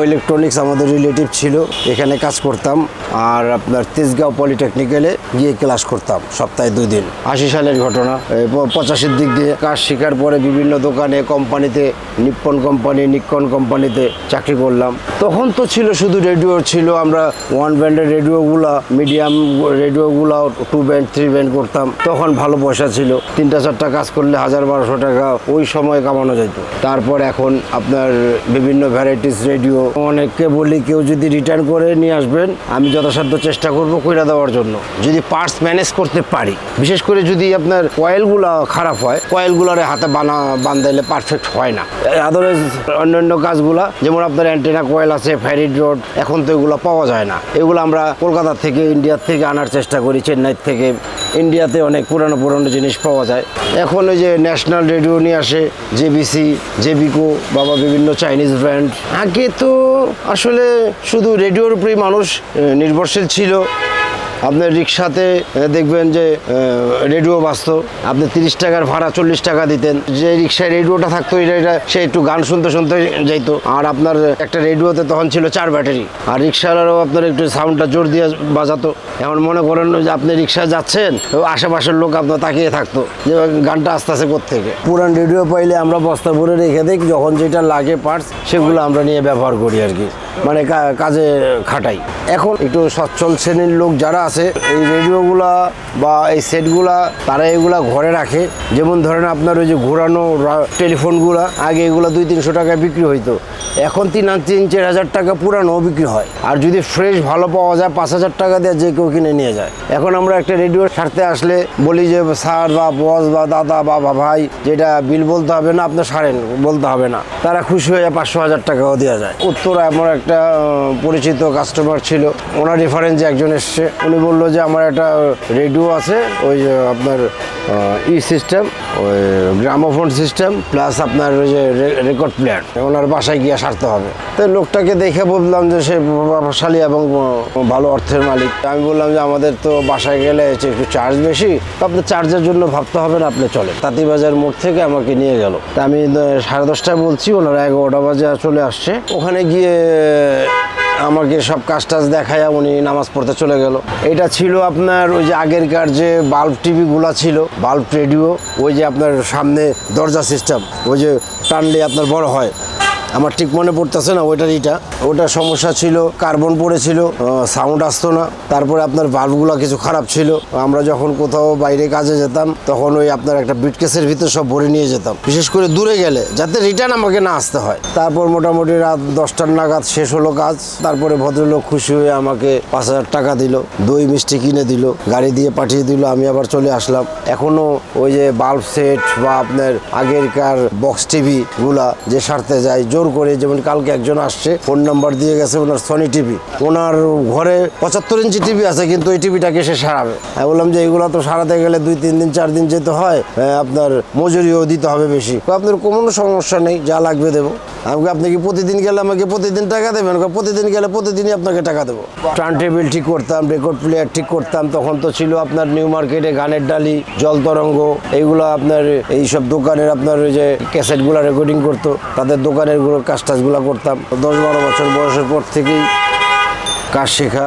Electronics আমাদের relative ছিল, এখানে কাজ করতাম। আর আপনার তেজগাঁও পলিটেকনিক্যালে গিয়ে ক্লাস করতাম সপ্তাহে 2 দিন। 80 সালের ঘটনা। 85-র দিক দিয়ে কাজ শেখার পরে বিভিন্ন দোকানে, কোম্পানিতে, নিপ্পন কোম্পানি, নিক্কন কোম্পানিতে চাকরি করলাম। তখন তো ছিল শুধু রেডিও ছিল, আমরা 1 ব্যান্ডের রেডিওগুলা, মিডিয়াম রেডিওগুলা 2 ব্যান্ড 3 ব্যান্ড করতাম। তখন ভালো পয়সা ছিল, 3টা-4টা কাজ করলে 1000-1200 টাকা ওই সময় কামানো যেত। তারপর এখন আপনার বিভিন্ন ভ্যারাইটিস রেডিও। অনেককে বলি কেউ যদি রিটার্ন করে নিয়ে আসবেন, আমি যথাসাধ্য চেষ্টা করবো কইরা দেওয়ার জন্য, যদি পার্টস ম্যানেজ করতে পারি। বিশেষ করে যদি আপনার কয়েলগুলা খারাপ হয়, কয়েলগুলার হাতে বান্ধাইলে পারফেক্ট হয় না। আদারওয়াইজ অন্যান্য কাজগুলা, যেমন আপনার অ্যান্টেনা কয়েল আছে, ফেরিড রড, এখন তো এগুলো পাওয়া যায় না। এগুলো আমরা কলকাতা থেকে, ইন্ডিয়ার থেকে আনার চেষ্টা করি, চেন্নাই থেকে। ইন্ডিয়াতে অনেক পুরানো জিনিস পাওয়া যায়। এখন ওই যে ন্যাশনাল রেডিও নিয়ে আসে, জেবিসি, জেবিকো, বাবা বিভিন্ন চাইনিজ ব্র্যান্ড। আগে তো আসলে শুধু রেডিওর উপরেই মানুষ নির্ভরশীল ছিল। আপনার রিক্সাতে দেখবেন যে রেডিও বাজত, আপনি 30 টাকার ভাড়া 40 টাকা দিতেন। যে রিক্সায় রেডিওটা থাকতো, এটা সে একটু গান শুনতে যাইতো। আর আপনার একটা রেডিওতে তখন ছিল 4 ব্যাটারি। আর রিক্সাওয়ালারও আপনার একটু সাউন্ডটা জোর দিয়ে বাজাতো। এখন মনে করেন যে আপনি রিক্সায় যাচ্ছেন, আশেপাশের লোক আপনার তাকিয়ে থাকতো যে গানটা আস্তে আস্তে কোত্থেকে। পুরান রেডিও পাইলে আমরা বস্তা ভরে রেখে দিই, যখন যেটা লাগে পার্টস সেগুলো আমরা নিয়ে ব্যবহার করি আর কি, মানে কাজে খাটাই। এখন একটু সচ্ছল শ্রেণীর লোক যারা আছে, এই রেডিওগুলা বা এই সেটগুলা তারা এগুলা ঘরে রাখে। যেমন ধরেন আপনার ওই যে ঘোরানো টেলিফোনগুলা, আগে এগুলো 200-300 টাকায় বিক্রি হইতো, এখন 3,000-4,000 টাকা পুরানো বিক্রি হয়। আর যদি ফ্রেশ ভালো পাওয়া যায় 5,000 টাকা দিয়ে যে কেউ কিনে নিয়ে যায়। এখন আমরা একটা রেডিও ছাড়তে আসলে বলি যে স্যার বা বস বা দাদা বা ভাই, যেটা বিল বলতে হবে না, আপনার সারেন বলতে হবে না, তারা খুশি হয়ে 500-1000 টাকাও দেওয়া যায়। উত্তরা আমার একটা পরিচিত কাস্টমার ছিল, ওনার রেফারেন্সে একজন এসছে, উনি বললো যে আমার একটা রেডিও আছে, ওই যে আপনার সিস্টেম, ওই গ্রামোফোন সিস্টেম প্লাস আপনার ওই যে রেকর্ড প্লেয়ার, ওনার বাসায় গিয়ে সারতে হবে। তো লোকটাকে দেখে বললাম যে সে প্রভাবশালী এবং ভালো অর্থের মালিক। আমি বললাম যে আমাদের তো বাসায় গেলে একটু চার্জ বেশি, তো আপনার চার্জের জন্য ভাবতে হবে না, আপনি চলে। তাঁতিবাজার মোড় থেকে আমাকে নিয়ে গেল। তা আমি 10:30টায় বলছি, ওনারা 11টা বাজে চলে আসছে। ওখানে গিয়ে আমাকে সব কাজ দেখায় উনি নামাজ পড়তে চলে গেল। এটা ছিল আপনার ওই যে আগেরকার যে বাল্ব টিভিগুলা ছিল, বাল্ব রেডিও, ওই যে আপনার সামনে দরজা সিস্টেম, ওই যে টানলে আপনার বড় হয়। আমার ঠিক মনে পড়তেছে না ওটার সমস্যা ছিল, কার্বন পড়েছিল, সাউন্ড আসতো না। তারপরে আপনার বাল্বগুলো কিছু খারাপ ছিল। আমরা যখন কোথাও বাইরে কাজে যেতাম, তখন ওই আপনার একটা বিটকেসের ভিতর সব ভরে নিয়ে যেতাম, বিশেষ করে দূরে গেলে, যাতে রিটার্ন আমাকে না আসতে হয়। তারপর মোটামুটি রাত 10টার নাগাদ শেষ হলো কাজ। তারপরে ভদ্রলোক খুশি হয়ে আমাকে 5,000 টাকা দিল, দই মিষ্টি কিনে দিল, গাড়ি দিয়ে পাঠিয়ে দিল। আমি আবার চলে আসলাম। এখনো ওই যে বাল্ব সেট বা আপনার আগেরকার বক্স টিভি গুলা যে সারতে যায় জোর করে, যেমন কালকে একজন আসছে, ফোন নাম্বার দিয়ে গেছে, ওনার সনি টিভি, ওনার ঘরে 75 ইঞ্চি টিভি আছে, কিন্তু ওই টিভিটাকে সে সারাবে। আমি বললাম যে এগুলো তো সারাতে গেলে 2-3 দিন 4 দিন যেতে হয়, আপনার মজুরিও দিতে হবে বেশি। আপনার কোনো সমস্যা নেই, যা লাগবে দেবো। আপনি কি প্রতিদিন গেলে আমাকে প্রতিদিন টাকা দেবেন? প্রতিদিন গেলে প্রতিদিনই আপনাকে টাকা দেবো। টার্ন টেবিল ঠিক করতাম, রেকর্ড প্লেয়ার ঠিক করতাম। তখন তো ছিল আপনার নিউ মার্কেটে গানের ডালি, জল তরঙ্গ, এইগুলো আপনার এইসব দোকানের আপনার ওই যে ক্যাসেটগুলো রেকর্ডিং করতো, তাদের দোকানের কাজ টাজগুলো করতাম। 10-12 বছর বয়সের পর থেকেই কাজ শেখা।